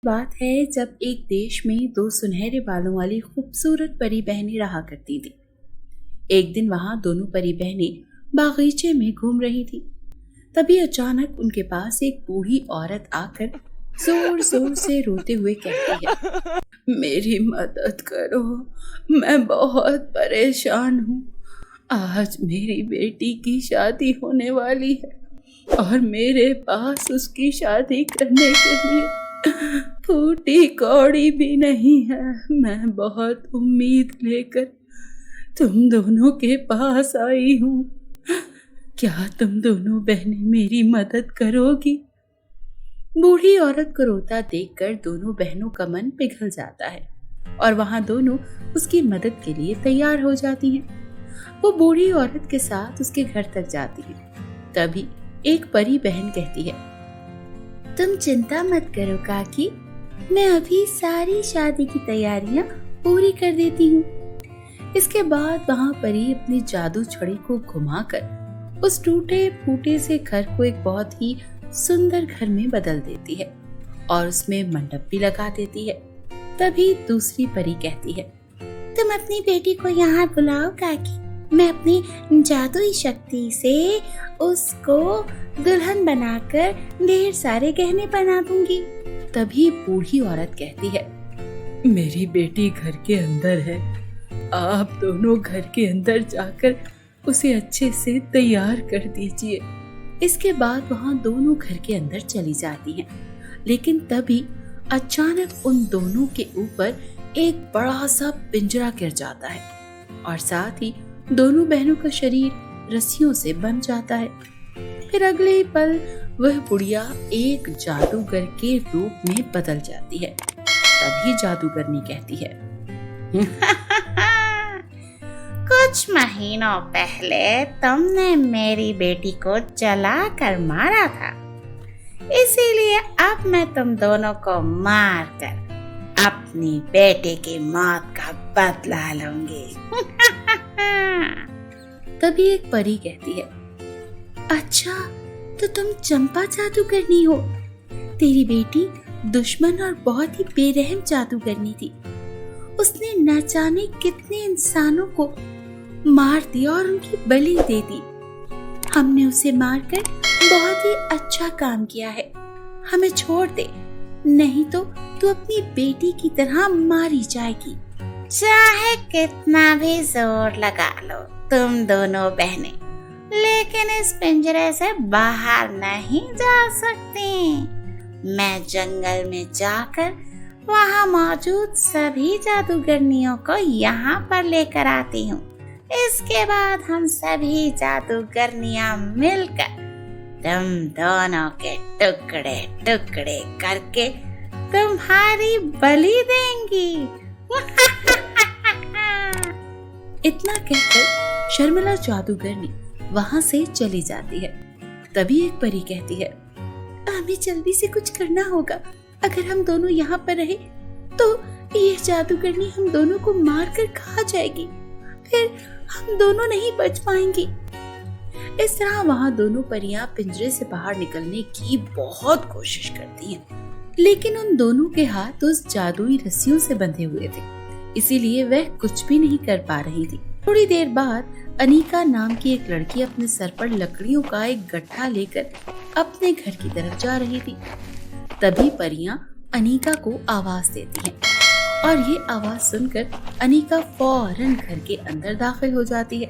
बात है जब एक देश में दो सुनहरे बालों वाली खूबसूरत परी बहनें रहा करती थी। एक दिन वहां दोनों परी बहनें बागीचे में घूम रही थी। तभी अचानक उनके पास एक बूढ़ी औरत आकर जोर जोर से रोते हुए कहती है, मेरी मदद करो, मैं बहुत परेशान हूँ। आज मेरी बेटी की शादी होने वाली है और मेरे पास उसकी शादी करने के लिए फूटी कौड़ी भी नहीं है। मैं बहुत उम्मीद लेकर तुम दोनों के पास आई हूँ। क्या तुम दोनों बहनें मेरी मदद करोगी? बूढ़ी औरत को रोता देखकर दोनों बहनों का मन पिघल जाता है और वहां दोनों उसकी मदद के लिए तैयार हो जाती हैं। वो बूढ़ी औरत के साथ उसके घर तक जाती है। तभी एक परी बहन कहती है, तुम चिंता मत करो काकी, मैं अभी सारी शादी की तैयारियां पूरी कर देती हूँ। इसके बाद वहां परी अपनी जादू छड़ी को घुमाकर उस टूटे फूटे से घर को एक बहुत ही सुंदर घर में बदल देती है और उसमें मंडप भी लगा देती है। तभी दूसरी परी कहती है, तुम अपनी बेटी को यहाँ बुलाओ काकी, मैं अपनी जादुई शक्ति से उसको दुल्हन बनाकर ढेर सारे गहने बना दूंगी। तभी बूढ़ी औरत कहती है, मेरी बेटी घर के अंदर है, आप दोनों घर के अंदर जाकर उसे अच्छे से तैयार कर दीजिए। इसके बाद वहां दोनों घर के अंदर चली जाती हैं। लेकिन तभी अचानक उन दोनों के ऊपर एक बड़ा सा पिंजरा गिर जाता है और साथ ही दोनों बहनों का शरीर रस्सियों से बंध जाता है। फिर अगले ही पल वह बुढ़िया एक जादूगर के रूप में बदल जाती है। तभी जादूगरनी कहती है, कुछ महीनों पहले तुमने मेरी बेटी को जला कर मारा था, इसीलिए अब मैं तुम दोनों को मार कर अपनी बेटे की मौत का बदला लूंगी। तभी एक परी कहती है, अच्छा तो तुम चंपा जादूगरनी हो। तेरी बेटी दुश्मन और बहुत ही बेरहम जादूगरनी थी। उसने न जाने कितने इंसानों को मार दिया और उनकी बलि दे दी। हमने उसे मारकर बहुत ही अच्छा काम किया है। हमें छोड़ दे, नहीं तो तू अपनी बेटी की तरह मारी जाएगी। चाहे कितना भी जोर लगा लो तुम दोनों बहनें, लेकिन इस पिंजरे से बाहर नहीं जा सकती। मैं जंगल में जाकर वहाँ मौजूद सभी जादूगरनियों को यहाँ पर लेकर आती हूँ। इसके बाद हम सभी जादूगरनियाँ मिलकर तुम दोनों के टुकड़े टुकड़े करके तुम्हारी बलि देंगी। इतना कहकर शर्मिला जादूगरनी वहां से चली जाती है। तभी एक परी कहती है, हमें जल्दी से कुछ करना होगा। अगर हम दोनों यहाँ पर रहे तो ये जादूगरनी हम दोनों को मार कर खा जाएगी, फिर हम दोनों नहीं बच पाएंगी। इस तरह वहां दोनों परियां पिंजरे से बाहर निकलने की बहुत कोशिश करती हैं, लेकिन उन दोनों के हाथ उस जादुई रस्सियों से बंधे हुए थे, इसीलिए वह कुछ भी नहीं कर पा रही थी। थोड़ी देर बाद अनीका नाम की एक लड़की अपने सर पर लकड़ियों का एक गट्ठा लेकर अपने घर की तरफ जा रही थी। तभी परियां अनीका को आवाज देती हैं और ये आवाज सुनकर अनीका फौरन घर के अंदर दाखिल हो जाती है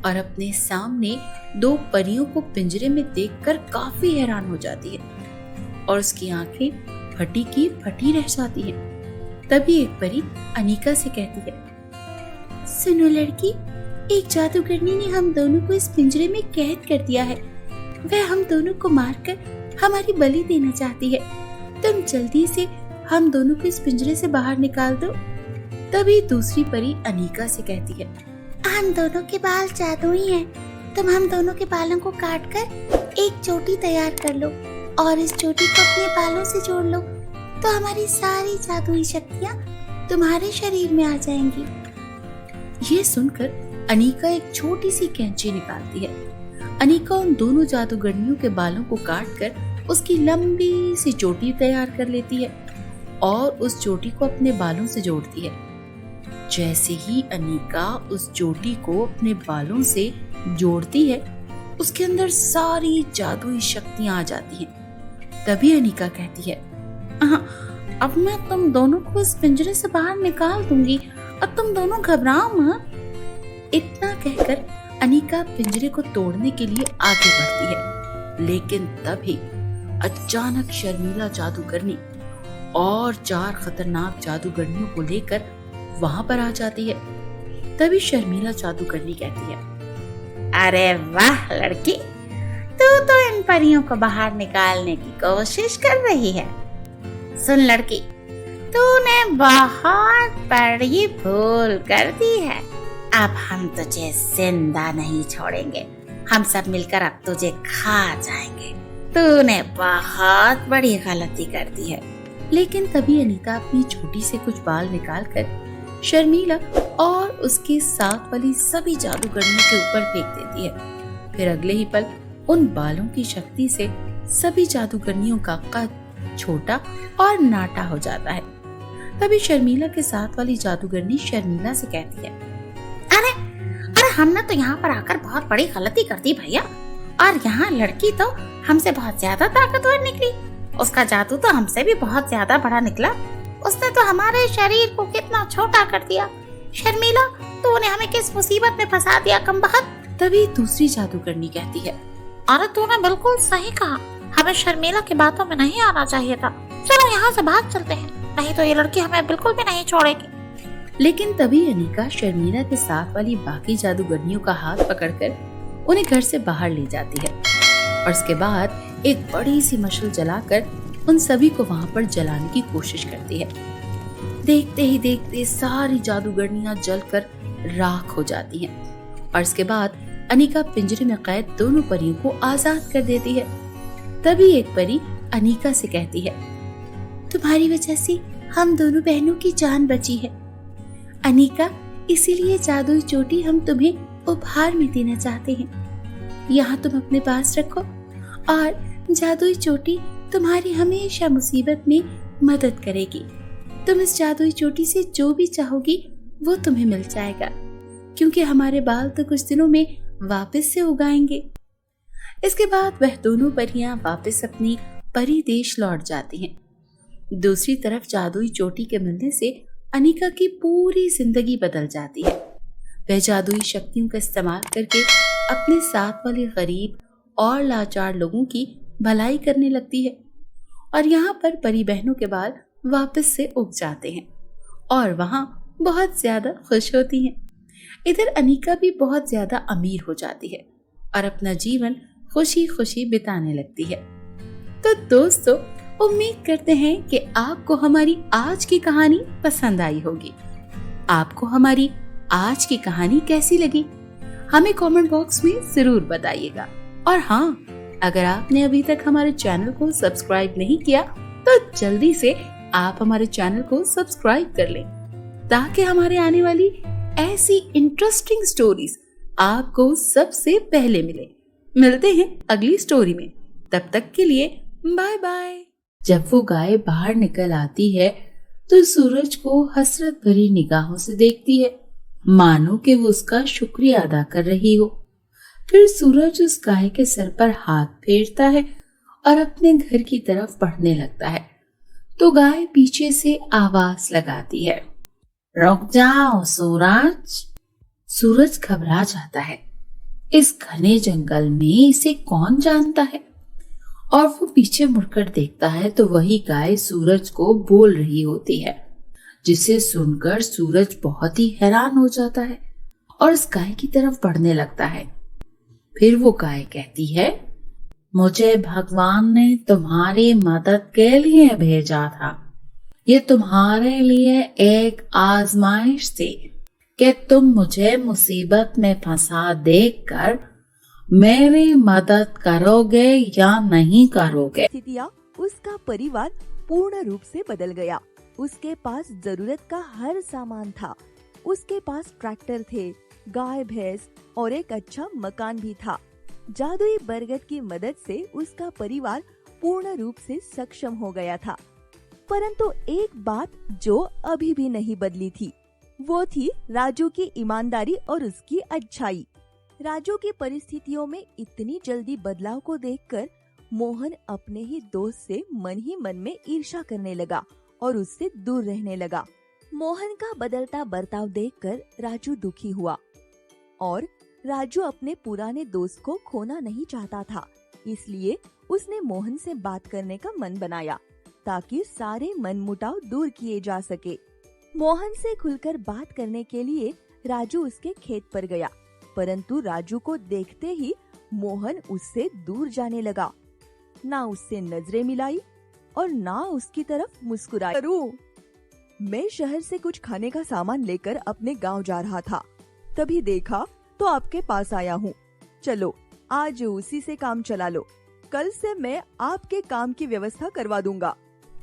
और अपने सामने दो परियों को पिंजरे में देखकर काफी हैरान हो जाती है और उसकी आंखें फटी की फटी रह जाती हैं। तभी एक परी अनीका से कहती है, सुनो लड़की, एक जादूगरनी ने हम दोनों को इस पिंजरे में कैद कर दिया है। वह हम दोनों को मारकर हमारी बलि देना चाहती है। तुम जल्दी से हम दोनों को इस पिंजरे से बाहर निकाल दो। तभी दूसरी परी अनीका से कहती है, हम दोनों के बाल जादुई हैं, तुम हम दोनों के बालों को काट कर एक चोटी तैयार कर लो और इस चोटी को अपने बालों से जोड़ लो, तो हमारी सारी जादुई शक्तियाँ तुम्हारे शरीर में आ जाएंगी। ये सुनकर अनीका एक छोटी सी कैंची निकालती है। अनीका उन दोनों जादूगरनियों के बालों को काटकर उसकी लंबी सी चोटी तैयार कर लेती है और उस चोटी को अपने बालों से जोड़ती है। जैसे ही अनिका उस चोटी को अपने बालों से जोड़ती है, उसके अंदर सारी जादुई शक्तियां आ जाती हैं। तभी अनिका कहती है, अब मैं तुम दोनों को इस पिंजरे से बाहर निकाल दूंगी, अब तुम दोनों घबराओ मत। इतना कहकर अनिका पिंजरे को तोड़ने के लिए आगे बढ़ती है, लेकिन तभी अचानक शर्मीला जादूगरनी और 4 खतरनाक जादूगरनियों को लेकर वहां पर आ जाती है। तभी शर्मीला जादूगरनी कहती है, अरे वाह लड़की, तू तो इन परियों को बाहर निकालने की कोशिश कर रही है। सुन लड़की, तूने बहुत बड़ी भूल कर दी है। अब हम तुझे जिंदा नहीं छोड़ेंगे, हम सब मिलकर अब तुझे खा जाएंगे। तूने बहुत बड़ी गलती कर दी है। लेकिन तभी अनीता अपनी छोटी से कुछ बाल निकालकर शर्मीला और उसके साथ वाली सभी जादूगरनियों के ऊपर फेंक देती है। फिर अगले ही पल उन बालों की शक्ति से सभी जादूगरनियों का कद छोटा और नाटा हो जाता है। तभी शर्मीला के साथ वाली जादूगरनी शर्मीला से कहती है, अरे हमने तो यहाँ पर आकर बहुत बड़ी गलती कर दी भैया, और यहाँ लड़की तो हमसे बहुत ज्यादा ताकतवर निकली। उसका जादू तो हमसे भी बहुत ज्यादा बड़ा निकला। उसने तो हमारे शरीर को कितना छोटा कर दिया। शर्मीला, तूने हमें किस मुसीबत में फंसा दिया कमबख्त। तभी दूसरी जादूगरनी कहती है, अरे तूने बिल्कुल सही कहा, हमें शर्मीला की बातों में नहीं आना चाहिए था। चलो यहाँ से भाग चलते हैं, नहीं तो ये लड़की हमें बिल्कुल भी नहीं छोड़ेगी। लेकिन तभी अनिका शर्मीला के साथ वाली बाकी जादूगरनियों का हाथ पकड़कर उन्हें घर से बाहर ले जाती है और उसके बाद एक बड़ी सी मशाल जलाकर उन सभी को वहां पर जलाने की कोशिश करती है। देखते ही देखते सारी जादूगरनियां जलकर राख हो जाती हैं और इसके बाद अनिका पिंजरे में कैद दोनों परियों को आजाद कर देती है। तभी एक परी अनिका से कहती है, तुम्हारी वजह से हम दोनों बहनों की जान बची है। अनिका, इसीलिए जादुई चोटी हम तुम्हें उपहार में देना चाहते हैं। यहाँ तुम अपने पास रखो और जादुई चोटी तुम्हारी हमेशा मुसीबत में मदद करेगी। तुम इस जादुई चोटी से जो भी चाहोगी वो तुम्हें मिल जाएगा, क्योंकि हमारे बाल तो कुछ दिनों में वापस से उगाएंगे। इसके बाद वह दोनों परियां वापस अपनी परी देश लौट जाती हैं। दूसरी तरफ जादुई चोटी के मिलने से अनिका की पूरी जिंदगी बदल जाती है। वह जादुई शक्तियों का इस्तेमाल करके अपने साथ वाले गरीब और लाचार लोगों की भलाई करने लगती है और यहाँ पर परी बहनों के बाल वापस से उग जाते हैं और वहाँ बहुत ज्यादा खुश होती हैं। इधर अनिका भी बहुत ज्यादा अमीर हो जाती है और अपना जीवन खुशी खुशी बिताने लगती है। तो दोस्तों, उम्मीद करते हैं कि आपको हमारी आज की कहानी पसंद आई होगी। आपको हमारी आज की कहानी कैसी लगी, हमें कमेंट बॉक्स में जरूर बताइएगा। और हाँ, अगर आपने अभी तक हमारे चैनल को सब्सक्राइब नहीं किया तो जल्दी से आप हमारे चैनल को सब्सक्राइब कर लें, ताकि हमारे आने वाली ऐसी इंटरेस्टिंग स्टोरीज आपको सबसे पहले मिले। मिलते हैं अगली स्टोरी में, तब तक के लिए बाय बाय। जब वो गाय बाहर निकल आती है तो सूरज को हसरत भरी निगाहों से देखती है, मानो कि वो उसका शुक्रिया अदा कर रही हो। फिर सूरज उस गाय के सर पर हाथ फेरता है और अपने घर की तरफ बढ़ने लगता है तो गाय पीछे से आवाज लगाती है, रुक जाओ सूरज। सूरज घबरा जाता है, इस घने जंगल में इसे कौन जानता है, और वो पीछे मुड़कर देखता है तो वही गाय सूरज को बोल रही होती है, जिसे सुनकर सूरज बहुत ही हैरान हो जाता है और उस गाय की तरफ बढ़ने लगता है। फिर वो गाय कहती है, मुझे भगवान ने तुम्हारी मदद के लिए भेजा था। ये तुम्हारे लिए एक आजमाइश थी कि तुम मुझे मुसीबत में फंसा देखकर मेरी मदद करोगे या नहीं करोगे। उसका परिवार पूर्ण रूप से बदल गया। उसके पास जरूरत का हर सामान था। उसके पास ट्रैक्टर थे, गाय भैंस और एक अच्छा मकान भी था। जादुई बरगद की मदद से उसका परिवार पूर्ण रूप से सक्षम हो गया था। परंतु एक बात जो अभी भी नहीं बदली थी, वो थी राजू की ईमानदारी और उसकी अच्छाई। राजू की परिस्थितियों में इतनी जल्दी बदलाव को देखकर मोहन अपने ही दोस्त से मन ही मन में ईर्ष्या करने लगा और उससे दूर रहने लगा। मोहन का बदलता बर्ताव देखकर राजू दुखी हुआ और राजू अपने पुराने दोस्त को खोना नहीं चाहता था, इसलिए उसने मोहन से बात करने का मन बनाया ताकि सारे मनमुटाव दूर किए जा सके। मोहन से खुलकर बात करने के लिए राजू उसके खेत पर गया, परंतु राजू को देखते ही मोहन उससे दूर जाने लगा। ना उससे नजरें मिलाई और ना उसकी तरफ मुस्कुराया। मैं शहर से कुछ खाने का सामान लेकर अपने गांव जा रहा था, तभी देखा तो आपके पास आया हूँ। चलो आज उसी से काम चला लो, कल से मैं आपके काम की व्यवस्था करवा दूंगा।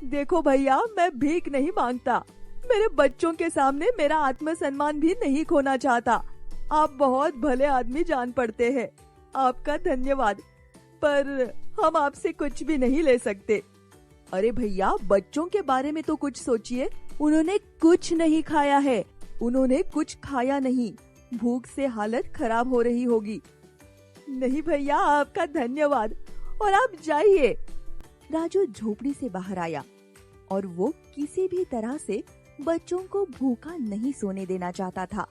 देखो भैया, मैं भीख नहीं मांगता, मेरे बच्चों के सामने मेरा आत्मसम्मान भी नहीं खोना चाहता। आप बहुत भले आदमी जान पड़ते हैं, आपका धन्यवाद, पर हम आपसे कुछ भी नहीं ले सकते। अरे भैया, बच्चों के बारे में तो कुछ सोचिए, उन्होंने कुछ नहीं खाया है, उन्होंने कुछ खाया नहीं, भूख से हालत खराब हो रही होगी। नहीं भैया, आपका धन्यवाद और आप जाइए। राजू झोपड़ी से बाहर आया और वो किसी भी तरह से बच्चों को भूखा नहीं सोने देना चाहता था।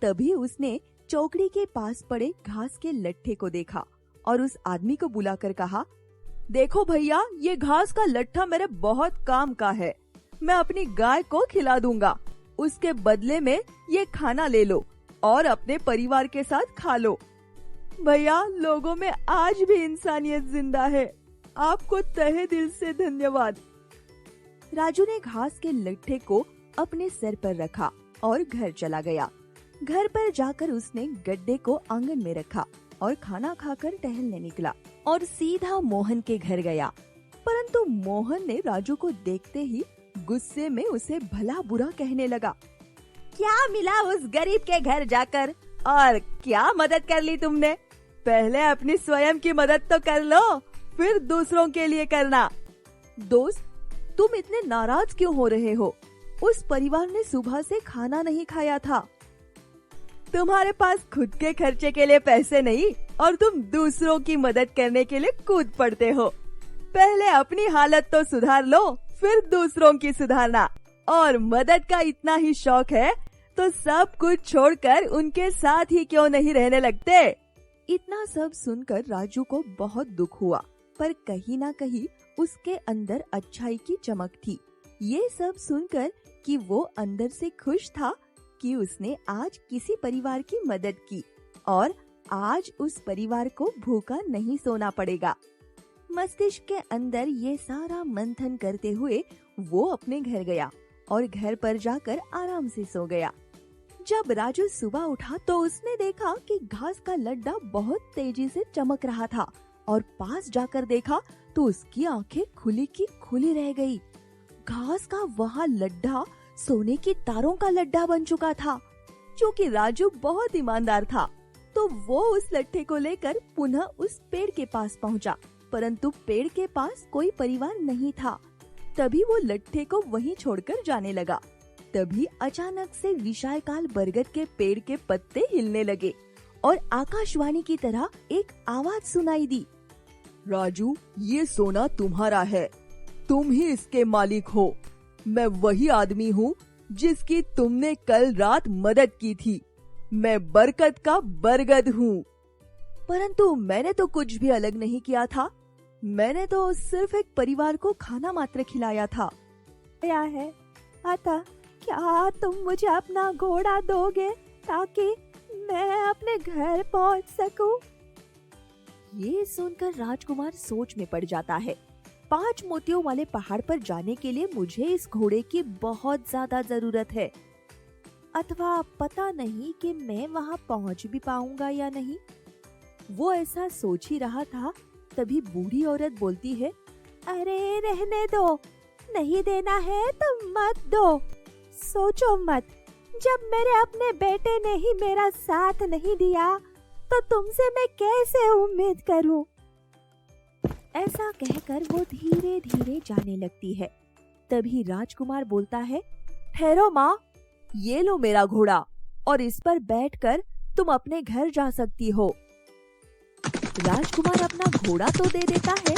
तभी उसने चौकड़ी के पास पड़े घास के लट्ठे को देखा और उस आदमी को बुलाकर कहा, देखो भैया, ये घास का लट्ठा मेरे बहुत काम का है, मैं अपनी गाय को खिला दूंगा, उसके बदले में ये खाना ले लो और अपने परिवार के साथ खा लो। भैया, लोगों में आज भी इंसानियत जिंदा है, आपको तहे दिल से धन्यवाद। राजू ने घास के लट्ठे को अपने सर पर रखा और घर चला गया। घर पर जाकर उसने गड्ढे को आंगन में रखा और खाना खाकर टहलने निकला और सीधा मोहन के घर गया। परंतु मोहन ने राजू को देखते ही गुस्से में उसे भला बुरा कहने लगा। क्या मिला उस गरीब के घर जाकर और क्या मदद कर ली तुमने? पहले अपनी स्वयं की मदद तो कर लो, फिर दूसरों के लिए करना। दोस्त, तुम इतने नाराज क्यों हो रहे हो? उस परिवार ने सुबह से खाना नहीं खाया था। तुम्हारे पास खुद के खर्चे के लिए पैसे नहीं और तुम दूसरों की मदद करने के लिए कूद पड़ते हो। पहले अपनी हालत तो सुधार लो, फिर दूसरों की सुधारना। और मदद का इतना ही शौक है तो सब कुछ छोड़कर उनके साथ ही क्यों नहीं रहने लगते? इतना सब सुनकर राजू को बहुत दुख हुआ, पर कहीं ना कहीं उसके अंदर अच्छाई की चमक थी। ये सब सुनकर कि वो अंदर से खुश था कि उसने आज किसी परिवार की मदद की और आज उस परिवार को भूखा नहीं सोना पड़ेगा। मस्तिष्क के अंदर ये सारा मंथन करते हुए वो अपने घर गया और घर पर जाकर आराम से सो गया। जब राजू सुबह उठा तो उसने देखा कि घास का लड्डा बहुत तेजी से चमक रहा था और पास जाकर देखा तो उसकी आंखें खुली की खुली रह गई। घास का वह लड्डा सोने की तारों का लड्डा बन चुका था। क्योंकि राजू बहुत ईमानदार था तो वो उस लट्ठे को लेकर पुनः उस पेड़ के पास पहुंचा, परंतु पेड़ के पास कोई परिवार नहीं था। तभी वो लट्ठे को वहीं छोड़कर जाने लगा। तभी अचानक से विशालकाय बरगद के पेड़ के पत्ते हिलने लगे और आकाशवाणी की तरह एक आवाज सुनाई दी। राजू, ये सोना तुम्हारा है, तुम ही इसके मालिक हो। मैं वही आदमी हूँ जिसकी तुमने कल रात मदद की थी। मैं बरकत का बरगद हूँ। परंतु मैंने तो कुछ भी अलग नहीं किया था, मैंने तो सिर्फ एक परिवार को खाना मात्र खिलाया था। क्या है? अतः क्या तुम मुझे अपना घोड़ा दोगे ताकि मैं अपने घर पहुंच सकूं? ये सुनकर राजकुमार सोच में पड़ जाता है। 5 मोतियों वाले पहाड़ पर जाने के लिए मुझे इस घोड़े की बहुत ज्यादा जरूरत है, अथवा पता नहीं कि मैं वहां पहुंच भी पाऊंगा या नहीं। वो ऐसा सोच ही रहा था, तभी बूढ़ी औरत बोलती है, अरे रहने दो, नहीं देना है तो मत दो। सोचो मत, जब मेरे अपने बेटे ने ही मेरा साथ नहीं दिया तो तुमसे मैं कैसे उम्मीद करूं? ऐसा कहकर वो धीरे धीरे जाने लगती है। तभी राजकुमार बोलता है, ठहरो माँ, ये लो मेरा घोड़ा और इस पर बैठकर तुम अपने घर जा सकती हो। राजकुमार अपना घोड़ा तो दे देता है,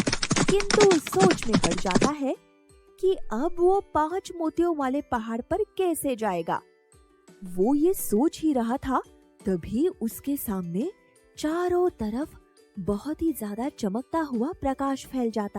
किंतु सोच में पड़ जाता है कि अब वो 5 मोतियों वाले पहाड़ पर कैसे जाएगा। वो ये सोच ही रहा था, तभी उसके सामने चारों तरफ बहुत ही ज्यादा चमकता हुआ प्रकाश फैल जाता